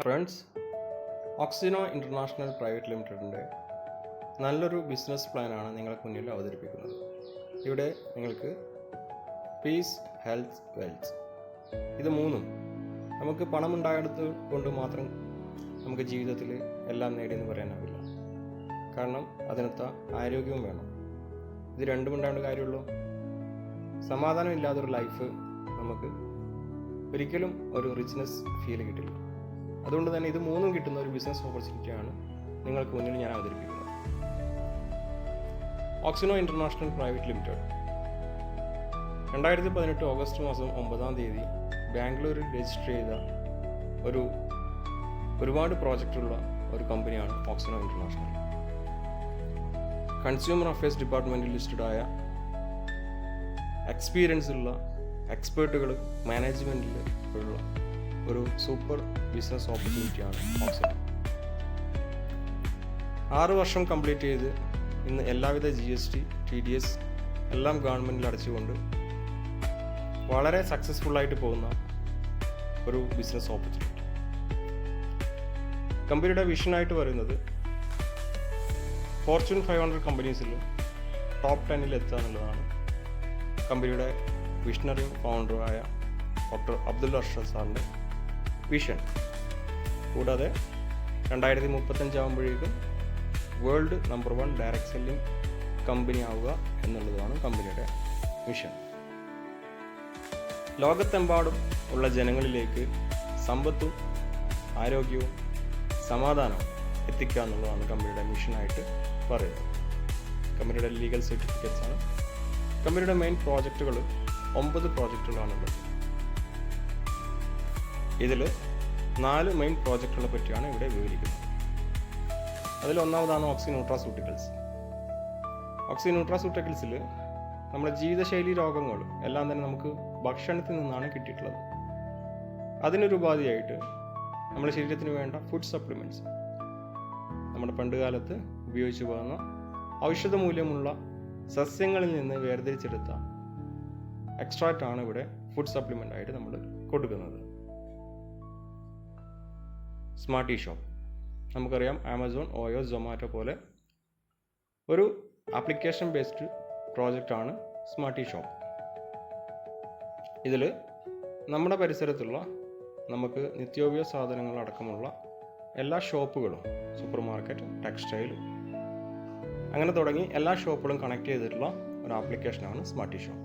Friends, ഓക്സിനോ international private ലിമിറ്റഡിൻ്റെ നല്ലൊരു business പ്ലാനാണ് നിങ്ങൾക്ക് മുന്നിൽ അവതരിപ്പിക്കുന്നത്. ഇവിടെ നിങ്ങൾക്ക് പീസ്, ഹെൽത്ത്, വെൽത്ത് ഇത് മൂന്നും നമുക്ക് പണമുണ്ടായെടുത്ത് കൊണ്ട് മാത്രം നമുക്ക് ജീവിതത്തിൽ എല്ലാം നേടിയെന്ന് പറയാനാവില്ല. കാരണം അതിനൊത്ത ആരോഗ്യവും വേണം. ഇത് രണ്ടും ഉണ്ടാവേണ്ട കാര്യമുള്ളൂ. സമാധാനം ഇല്ലാത്തൊരു ലൈഫ് നമുക്ക് ഒരിക്കലും ഒരു റിച്ച്നെസ് ഫീൽ കിട്ടില്ല. അതുകൊണ്ട് തന്നെ ഇത് മൂന്നും കിട്ടുന്ന ഒരു ബിസിനസ് ഓപ്പർച്യൂണിറ്റിയാണ് നിങ്ങൾക്ക് മുന്നിൽ ഞാൻ അവതരിപ്പിക്കുന്നത്. ഓക്സിനോ ഇൻ്റർനാഷണൽ പ്രൈവറ്റ് ലിമിറ്റഡ് 2018 ഓഗസ്റ്റ് മാസം 9 ബാംഗ്ലൂരിൽ രജിസ്റ്റർ ചെയ്ത ഒരുപാട് പ്രോജക്റ്റുള്ള ഒരു കമ്പനിയാണ് ഓക്സിനോ ഇൻ്റർനാഷണൽ. കൺസ്യൂമർ അഫയേഴ്സ് ഡിപ്പാർട്ട്മെൻറ്റിൽ ലിസ്റ്റഡായ എക്സ്പീരിയൻസ് ഉള്ള എക്സ്പേർട്ടുകൾ മാനേജ്മെൻറ്റിൽ ഉള്ള ഒരു സൂപ്പർ ബിസിനസ് ഓപ്പർച്യൂണിറ്റിയാണ് ഓക്സിനോ. 6 വർഷം കംപ്ലീറ്റ് ചെയ്ത് ഇന്ന് എല്ലാവിധ GST, TDS എല്ലാം ഗവൺമെൻറ്റിൽ അടച്ചുകൊണ്ട് വളരെ സക്സസ്ഫുള്ളായിട്ട് പോകുന്ന ഒരു ബിസിനസ് ഓപ്പർച്യൂണിറ്റി. കമ്പനിയുടെ വിഷനായിട്ട് പറയുന്നത് ഫോർച്യൂൺ 500 കമ്പനീസിൽ ടോപ്പ് 10 എത്തുക എന്നുള്ളതാണ് കമ്പനിയുടെ വിഷണറി ഫൗണ്ടറായ ഡോക്ടർ അബ്ദുൽ അർഷദ് സാറിൻ്റെ വിഷൻ. കൂടാതെ 2035 ആകുമ്പോഴേക്കും world number 1 direct selling company ആവുക എന്നുള്ളതാണ് കമ്പനിയുടെ മിഷൻ. ലോകത്തെമ്പാടും ഉള്ള ജനങ്ങളിലേക്ക് സമ്പത്തും ആരോഗ്യവും സമാധാനവും എത്തിക്കുക എന്നുള്ളതാണ് കമ്പനിയുടെ മിഷനായിട്ട് പറയുന്നത്. കമ്പനിയുടെ ലീഗൽ സർട്ടിഫിക്കറ്റ്സ് ആണ്. കമ്പനിയുടെ മെയിൻ പ്രോജക്റ്റുകൾ 9 പ്രോജക്റ്റുകളാണുള്ളത്. ഇതിൽ 4 മെയിൻ പ്രോജക്റ്റുകളെ പറ്റിയാണ് ഇവിടെ വിവരിക്കുന്നത്. അതിൽ ഒന്നാമതാണ് ഓക്സിന്യൂട്രാസ്യൂട്ടിക്കൽസ്. ഓക്സിന്യൂട്രാസ്യൂട്ടിക്കൽസിൽ നമ്മുടെ ജീവിതശൈലി രോഗങ്ങൾ എല്ലാം തന്നെ നമുക്ക് ഭക്ഷണത്തിൽ നിന്നാണ് കിട്ടിയിട്ടുള്ളത്. അതിനൊരു ഉപാധിയായിട്ട് നമ്മുടെ ശരീരത്തിന് വേണ്ട ഫുഡ് സപ്ലിമെൻറ്റ്സ്, നമ്മുടെ പണ്ടുകാലത്ത് ഉപയോഗിച്ചു പോകുന്ന ഔഷധ മൂല്യമുള്ള സസ്യങ്ങളിൽ നിന്ന് വേർതിരിച്ചെടുത്ത എക്സ്ട്രാക്റ്റ് ആണ് ഇവിടെ ഫുഡ് സപ്ലിമെൻ്റ് ആയിട്ട് നമ്മൾ കൊടുക്കുന്നത്. സ്മാർട്ടി ഷോപ്പ്, നമുക്കറിയാം ആമസോൺ, ഓയോ, സൊമാറ്റോ പോലെ ഒരു ആപ്ലിക്കേഷൻ ബേസ്ഡ് പ്രോജക്റ്റാണ് സ്മാർട്ടി ഷോപ്പ്. ഇതിൽ നമ്മുടെ പരിസരത്തുള്ള നമുക്ക് നിത്യോപയോഗ സാധനങ്ങൾ അടക്കമുള്ള എല്ലാ ഷോപ്പുകളും, സൂപ്പർ മാർക്കറ്റ്, ടെക്സ്റ്റൈൽ അങ്ങനെ തുടങ്ങി എല്ലാ ഷോപ്പുകളും കണക്ട് ചെയ്തിട്ടുള്ള ഒരു ആപ്ലിക്കേഷനാണ് സ്മാർട്ടി ഷോപ്പ്.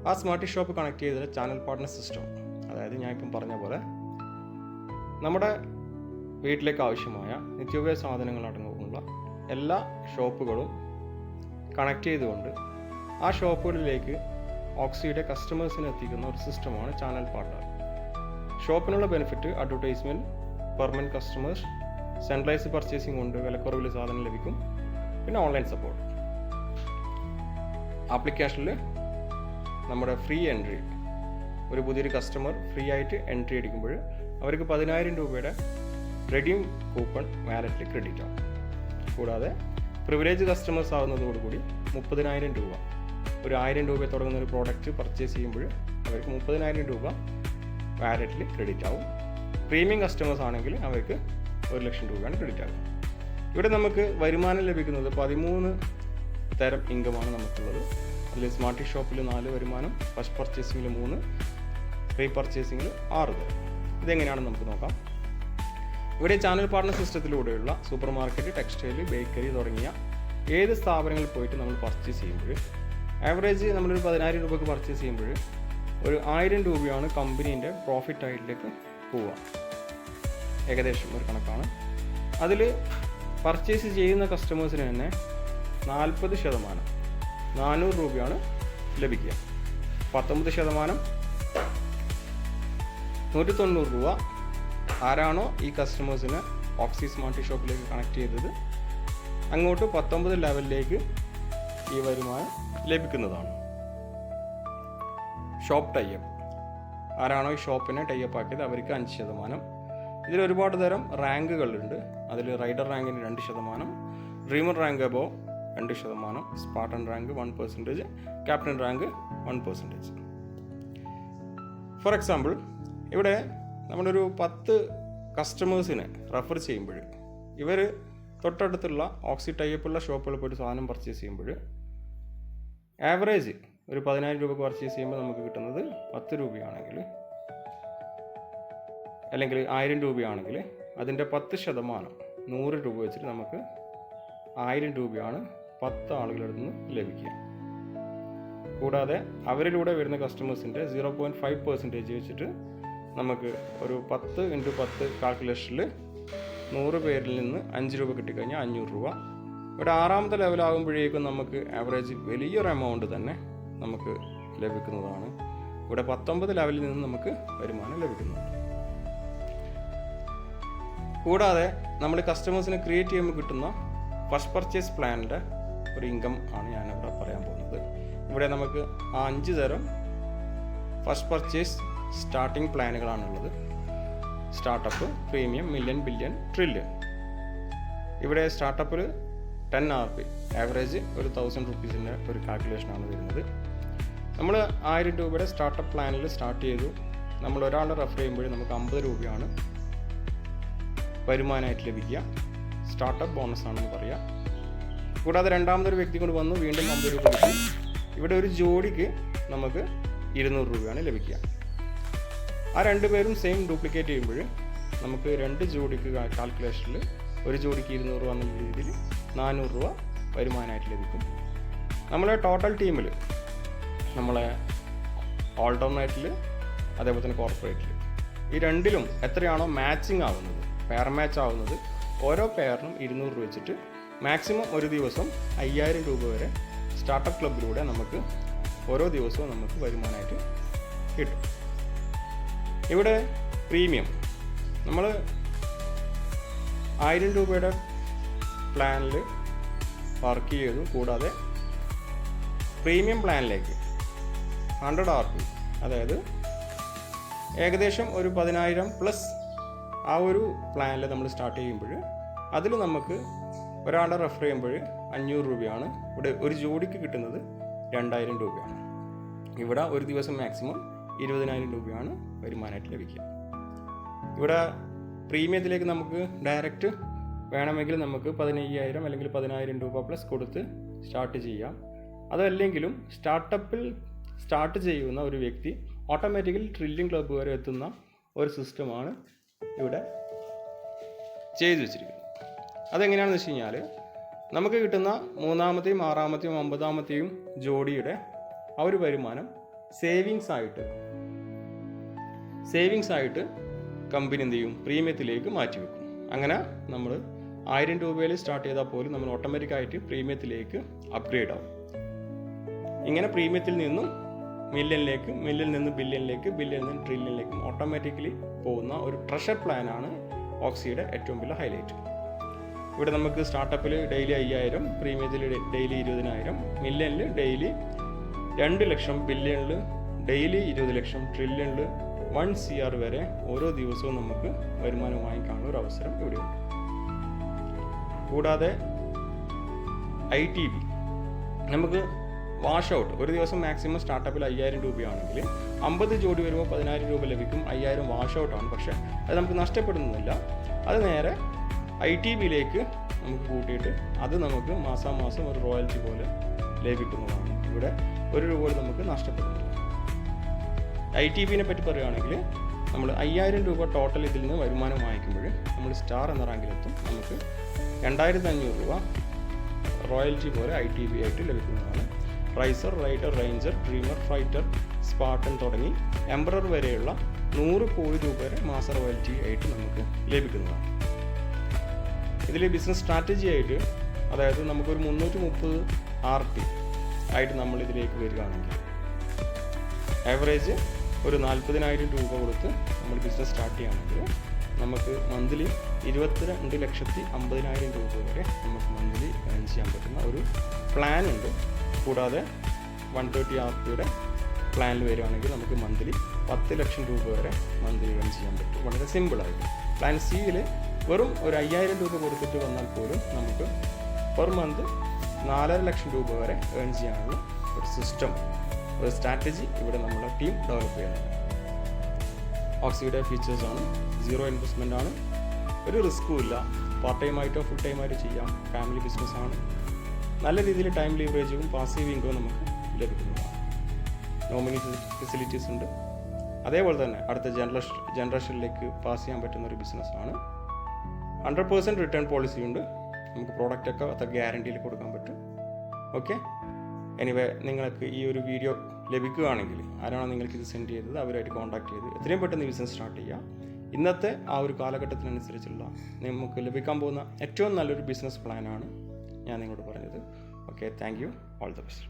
ആ സ്മാർട്ടി ഷോപ്പ് കണക്ട് ചെയ്ത ചാനൽ പാർട്ട്ണർ സിസ്റ്റം, അതായത് ഞാൻ ഇപ്പം പറഞ്ഞ പോലെ നമ്മുടെ വീട്ടിലേക്ക് ആവശ്യമായ നിത്യോപയോഗ സാധനങ്ങൾ അടങ്ങുള്ള എല്ലാ ഷോപ്പുകളും കണക്ട് ചെയ്തുകൊണ്ട് ആ ഷോപ്പുകളിലേക്ക് ഓക്സിയുടെ കസ്റ്റമേഴ്സിനെ എത്തിക്കുന്ന ഒരു സിസ്റ്റമാണ് ചാനൽ പാർട്ട്ണർ. ഷോപ്പിനുള്ള benefit advertisement, permanent customers, centralised purchasing കൊണ്ട് വിലക്കുറവിൽ സാധനം ലഭിക്കും, പിന്നെ ഓൺലൈൻ സപ്പോർട്ട്. ആപ്ലിക്കേഷനിൽ നമ്മുടെ ഫ്രീ എൻട്രി, ഒരു പുതിയൊരു കസ്റ്റമർ ഫ്രീ ആയിട്ട് എൻട്രി അടിക്കുമ്പോൾ അവർക്ക് 10,000 രൂപയുടെ റെഡീം കൂപ്പൺ വാലറ്റിൽ ക്രെഡിറ്റ് ആവും. കൂടാതെ പ്രിവിലേജ് കസ്റ്റമേഴ്സ് ആവുന്നതോടുകൂടി 30,000 രൂപ, ഒരു 1000 രൂപ തുടങ്ങുന്ന ഒരു പ്രോഡക്റ്റ് പർച്ചേസ് ചെയ്യുമ്പോൾ അവർക്ക് 30,000 രൂപ വാലറ്റിൽ ക്രെഡിറ്റ് ആവും. പ്രീമിയം കസ്റ്റമേഴ്സ് ആണെങ്കിൽ അവർക്ക് 1,00,000 രൂപയാണ് ക്രെഡിറ്റ് ആകുക. ഇവിടെ നമുക്ക് വരുമാനം ലഭിക്കുന്നത് 13 തരം ഇൻകമാണ് നമുക്കുള്ളത്. അതിൽ സ്മാർട്ടി ഷോപ്പിൽ 4 വരുമാനം, ഫസ്റ്റ് പർച്ചേസിങ്ങിൽ 3, റീ പർച്ചേസിങ്ങിൽ 6 തരം. ഇതെങ്ങനെയാണെന്ന് നമുക്ക് നോക്കാം. ഇവിടെ ചാനൽ പാർട്ട്ണർ സിസ്റ്റത്തിലൂടെയുള്ള സൂപ്പർ മാർക്കറ്റ്, ടെക്സ്റ്റൈൽ, ബേക്കറി തുടങ്ങിയ ഏത് സ്ഥാപനങ്ങളിൽ പോയിട്ട് നമ്മൾ പർച്ചേസ് ചെയ്യുമ്പോൾ ആവറേജ് നമ്മളൊരു 10,000 രൂപയ്ക്ക് പർച്ചേസ് ചെയ്യുമ്പോൾ ഒരു 1000 രൂപയാണ് കമ്പനീൻ്റെ പ്രോഫിറ്റ് ആയിട്ടിലേക്ക് പോവുക. ഏകദേശം ഒരു കണക്കാണ്. അതിൽ പർച്ചേസ് ചെയ്യുന്ന കസ്റ്റമേഴ്സിന് തന്നെ 40% 400 രൂപയാണ് ലഭിക്കുക. 19% 190 രൂപ ആരാണോ ഈ കസ്റ്റമേഴ്സിനെ ഓക്സി സ്മാർട്ടി ഷോപ്പിലേക്ക് കണക്ട് ചെയ്തത് അങ്ങോട്ട് 19 ലെവലിലേക്ക് ഈ വരുമാനം ലഭിക്കുന്നതാണ്. ഷോപ്പ് ടൈപ്പ്, ആരാണോ ഈ ഷോപ്പിനെ ടൈപ്പ് ആക്കിയത് അവർക്ക് 5%. ഇതിൽ ഒരുപാട് തരം റാങ്കുകളുണ്ട്. അതിൽ റൈഡർ റാങ്കിന് 2%, dreamer rank above 2%, Spartan rank 1%, captain rank 1%. For example, ഇവിടെ നമ്മളൊരു 10 കസ്റ്റമേഴ്സിനെ റെഫർ ചെയ്യുമ്പോൾ ഇവർ തൊട്ടടുത്തുള്ള ഓക്സി ടൈപ്പുള്ള ഷോപ്പുകളിൽ പോയിട്ട് സാധനം പർച്ചേസ് ചെയ്യുമ്പോൾ ആവറേജ് ഒരു 10,000 രൂപക്ക് പർച്ചേസ് ചെയ്യുമ്പോൾ നമുക്ക് കിട്ടുന്നത് 10 രൂപയാണെങ്കിൽ അല്ലെങ്കിൽ 1000 രൂപയാണെങ്കിൽ അതിൻ്റെ 10% 100 രൂപ വെച്ചിട്ട് നമുക്ക് 1000 രൂപയാണ് 10 ആളുകളുടെ നിന്ന് ലഭിക്കുക. കൂടാതെ അവരിലൂടെ വരുന്ന കസ്റ്റമേഴ്സിൻ്റെ 0.5% വെച്ചിട്ട് നമുക്ക് ഒരു 10 × 10 കാൽക്കുലേഷനിൽ 100 പേരിൽ നിന്ന് 5 രൂപ കിട്ടിക്കഴിഞ്ഞാൽ 500 രൂപ. ഇവിടെ 6ാമത്തെ ലെവലാകുമ്പോഴേക്കും നമുക്ക് ആവറേജ് വലിയൊരു എമൗണ്ട് തന്നെ നമുക്ക് ലഭിക്കുന്നതാണ്. ഇവിടെ 19 ലെവലിൽ നിന്ന് നമുക്ക് വരുമാനം ലഭിക്കുന്നുണ്ട്. കൂടാതെ നമ്മൾ കസ്റ്റമേഴ്സിനെ ക്രിയേറ്റ് ചെയ്യുമ്പോൾ കിട്ടുന്ന ഫസ്റ്റ് പർച്ചേസ് പ്ലാനിൻ്റെ ഒരു ഇൻകം ആണ് ഞാനിവിടെ പറയാൻ പോകുന്നത്. ഇവിടെ നമുക്ക് 5 തരം ഫസ്റ്റ് പർച്ചേസ് സ്റ്റാർട്ടിംഗ് പ്ലാനുകളാണുള്ളത്. Startup, premium, million, billion, trillion. ഇവിടെ സ്റ്റാർട്ടപ്പിൽ 10 RP ആവറേജ് ഒരു 1000 റുപ്പീസിൻ്റെ ഒരു കാൽക്കുലേഷനാണ് വരുന്നത്. നമ്മൾ 1000 രൂപയുടെ സ്റ്റാർട്ടപ്പ് പ്ലാനിൽ സ്റ്റാർട്ട് ചെയ്തു. നമ്മൾ ഒരാളെ റെഫർ ചെയ്യുമ്പോൾ നമുക്ക് 50 രൂപയാണ് വരുമാനമായിട്ട് ലഭിക്കുക. സ്റ്റാർട്ടപ്പ് ബോണസ് ആണെന്ന് പറയാം. കൂടാതെ രണ്ടാമതൊരു വ്യക്തി കൊണ്ട് വന്നു വീണ്ടും 50 രൂപ ലഭിക്കും. ഇവിടെ ഒരു ജോഡിക്ക് നമുക്ക് 200 രൂപയാണ് ലഭിക്കുക. ആ 2 പേരും സെയിം ഡ്യൂപ്ലിക്കേറ്റ് ചെയ്യുമ്പോൾ നമുക്ക് 2 ജോഡിക്ക് കാൽക്കുലേഷനിൽ ഒരു ജോഡിക്ക് 200 രൂപ എന്ന രീതിയിൽ 400 രൂപ വരുമാനമായിട്ട് ലഭിക്കും. നമ്മളെ ടോട്ടൽ ടീമിൽ നമ്മളെ ഓൾട്ടർനേറ്റിൽ അതേപോലെ തന്നെ കോർപ്പറേറ്റിൽ ഈ രണ്ടിലും എത്രയാണോ മാച്ചിങ് ആവുന്നത്, പെയർ മാച്ച് ആവുന്നത്, ഓരോ പെയറിനും 200 രൂപ വെച്ചിട്ട് മാക്സിമം ഒരു ദിവസം 5000 രൂപ വരെ സ്റ്റാർട്ടപ്പ് ക്ലബിലൂടെ നമുക്ക് ഓരോ ദിവസവും നമുക്ക് വരുമാനമായിട്ട് കിട്ടും. ഇവിടെ പ്രീമിയം നമ്മൾ 1000 രൂപയുടെ പ്ലാനിൽ വർക്ക് ചെയ്തു. കൂടാതെ പ്രീമിയം പ്ലാനിലേക്ക് 100 RP അതായത് ഏകദേശം ഒരു 10,000 പ്ലസ് ആ ഒരു പ്ലാനിൽ നമ്മൾ സ്റ്റാർട്ട് ചെയ്യുമ്പോൾ അതിൽ നമുക്ക് ഒരാളെ റെഫർ ചെയ്യുമ്പോൾ 500 രൂപയാണ്. ഇവിടെ ഒരു ജോഡിക്ക് കിട്ടുന്നത് 2000 രൂപയാണ്. ഇവിടെ ഒരു ദിവസം മാക്സിമം 20,000 രൂപയാണ് വരുമാനമായിട്ട് ലഭിക്കുക. ഇവിടെ പ്രീമിയത്തിലേക്ക് നമുക്ക് ഡയറക്റ്റ് വേണമെങ്കിൽ നമുക്ക് 15,000 അല്ലെങ്കിൽ 10,000 രൂപ പ്ലസ് കൊടുത്ത് സ്റ്റാർട്ട് ചെയ്യാം. അതല്ലെങ്കിലും സ്റ്റാർട്ടപ്പിൽ സ്റ്റാർട്ട് ചെയ്യുന്ന ഒരു വ്യക്തി ഓട്ടോമാറ്റിക്കലി ട്രില്ലിംഗ് ക്ലബ്ബ് വരെ എത്തുന്ന ഒരു സിസ്റ്റമാണ് ഇവിടെ ചെയ്തു വെച്ചിരിക്കുന്നത്. അതെങ്ങനെയാണെന്ന് വെച്ച് കഴിഞ്ഞാൽ നമുക്ക് കിട്ടുന്ന 3ാമത്തെയും 6ാമത്തെയും 9ാമത്തെയും ജോഡിയുടെ ആ ഒരു വരുമാനം സേവിങ്സ് ആയിട്ട് കമ്പനി എന്ത് ചെയ്യും, പ്രീമിയത്തിലേക്ക് മാറ്റിവെക്കും. അങ്ങനെ നമ്മൾ 1000 രൂപയിൽ സ്റ്റാർട്ട് ചെയ്താൽ പോലും നമ്മൾ ഓട്ടോമാറ്റിക്കായിട്ട് പ്രീമിയത്തിലേക്ക് അപ്ഗ്രേഡ് ആവും. ഇങ്ങനെ പ്രീമിയത്തിൽ നിന്നും മില്യണിലേക്ക്, മില്യണിൽ നിന്ന് ബില്യണിലേക്ക്, ബില്യണിൽ നിന്ന് ട്രില്യണിലേക്കും ഓട്ടോമാറ്റിക്കലി പോകുന്ന ഒരു ട്രഷർ പ്ലാനാണ് ഓക്സിയുടെ ഏറ്റവും വലിയ ഹൈലൈറ്റ്. ഇവിടെ നമുക്ക് സ്റ്റാർട്ടപ്പിൽ ഡെയിലി 5000, പ്രീമിയത്തിൽ ഡെയിലി 20,000, മില്യണിൽ ഡെയിലി 2 ലക്ഷം, ബില്യണിൽ ഡെയിലി 20 ലക്ഷം, ട്രില്യണിൽ 1 CR വരെ ഓരോ ദിവസവും നമുക്ക് വരുമാനം വാങ്ങിക്കാനുള്ള ഒരു അവസരം ഇവിടെയുണ്ട്. കൂടാതെ ITB നമുക്ക് വാഷ് ഔട്ട് ഒരു ദിവസം മാക്സിമം സ്റ്റാർട്ടപ്പിൽ 5000 രൂപയാണെങ്കിൽ 50 ജോഡി വരുമ്പോൾ 10,000 രൂപ ലഭിക്കും. 5000 വാഷ് ഔട്ടാണ്, പക്ഷേ അത് നമുക്ക് നഷ്ടപ്പെടുന്നില്ല. അത് നേരെ ITBയിലേക്ക് നമുക്ക് കൂട്ടിയിട്ട് അത് നമുക്ക് മാസാമാസം ഒരു റോയൽറ്റി പോലെ ലഭിക്കുന്നതാണ്. ഇവിടെ 1 രൂപ പോലും നമുക്ക് നഷ്ടപ്പെടുന്നില്ല. ITBനെ പറ്റി പറയുകയാണെങ്കിൽ നമ്മൾ 5000 രൂപ ടോട്ടൽ ഇതിൽ നിന്ന് വരുമാനം വാങ്ങിക്കുമ്പോൾ നമ്മൾ സ്റ്റാർ എന്ന റാങ്കിലെത്തും. നമുക്ക് 2500 രൂപ റോയൽറ്റി പോലെ ITB ആയിട്ട് ലഭിക്കുന്നതാണ്. Riser, Rider, Ranger, Dreamer, Fighter, Spartan തുടങ്ങി എംബറർ വരെയുള്ള 100 കോടി രൂപ വരെ മാസ റോയൽറ്റി ആയിട്ട് നമുക്ക് ലഭിക്കുന്നതാണ്. ഇതിൽ ബിസിനസ് സ്ട്രാറ്റജി ആയിട്ട്, അതായത് നമുക്കൊരു 330 RP ആയിട്ട് നമ്മൾ ഇതിലേക്ക് വരികയാണെങ്കിൽ ആവറേജ് ഒരു 40,000 രൂപ കൊടുത്ത് നമ്മൾ ബിസിനസ് സ്റ്റാർട്ട് ചെയ്യുകയാണെങ്കിൽ നമുക്ക് മന്ത്ലി 22,50,000 രൂപ വരെ നമുക്ക് മന്ത്ലി ഏൺ ചെയ്യാൻ പറ്റുന്ന ഒരു പ്ലാൻ ഉണ്ട്. കൂടാതെ 130 RPയുടെ പ്ലാനിൽ വരികയാണെങ്കിൽ നമുക്ക് മന്ത്ലി 10 ലക്ഷം രൂപ വരെ മന്ത്ലി ഏൺ ചെയ്യാൻ പറ്റും. വളരെ സിമ്പിളായിട്ട്. പ്ലാൻ സിയിൽ വെറും ഒരു 5000 രൂപ കൊടുത്തിട്ട് വന്നാൽ പോലും നമുക്ക് പെർ മന്ത് 4.5 ലക്ഷം രൂപ വരെ ഏൺ ചെയ്യാനുള്ള ഒരു സിസ്റ്റം, ഒരു സ്ട്രാറ്റജി ഇവിടെ നമ്മുടെ ടീം ഡെവലപ്പ് ചെയ്യുന്നുണ്ട്. ഓക്സിയുടെ ഫീച്ചേഴ്സാണ്. 0 ഇൻവെസ്റ്റ്മെൻ്റ് ആണ്, ഒരു റിസ്ക്കും ഇല്ല. പാർട്ട് ടൈം ആയിട്ടോ ഫുൾ ടൈം ആയിട്ടോ ചെയ്യാം. ഫാമിലി ബിസിനസ്സാണ്. നല്ല രീതിയിൽ ടൈം ലീവറേജും പാസീവ് ഇൻകവും നമുക്ക് ലഭിക്കുന്നതാണ്. നോമിനി ഫെസിലിറ്റീസ് ഉണ്ട്. അതേപോലെ തന്നെ അടുത്ത ജനറേഷനിലേക്ക് പാസ് ചെയ്യാൻ പറ്റുന്ന ഒരു ബിസിനസ്സാണ്. 100% റിട്ടേൺ പോളിസി ഉണ്ട്. നമുക്ക് പ്രോഡക്റ്റൊക്കെ അത്ര ഗ്യാരണ്ടിയിൽ കൊടുക്കാൻ പറ്റും. ഓക്കെ, എനിവേ നിങ്ങൾക്ക് ഈ ഒരു വീഡിയോ ലഭിക്കുകയാണെങ്കിൽ ആരാണോ നിങ്ങൾക്ക് ഇത് സെൻഡ് ചെയ്തത് അവരുമായിട്ട് കോൺടാക്ട് ചെയ്ത് എത്രയും പെട്ടെന്ന് ബിസിനസ് സ്റ്റാർട്ട് ചെയ്യുക. ഇന്നത്തെ ആ ഒരു കാലഘട്ടത്തിനനുസരിച്ചുള്ള നമുക്ക് ലഭിക്കാൻ പോകുന്ന ഏറ്റവും നല്ലൊരു ബിസിനസ് പ്ലാനാണ് ഞാൻ നിങ്ങളോട് പറഞ്ഞത്. Okay, thank you, all the best.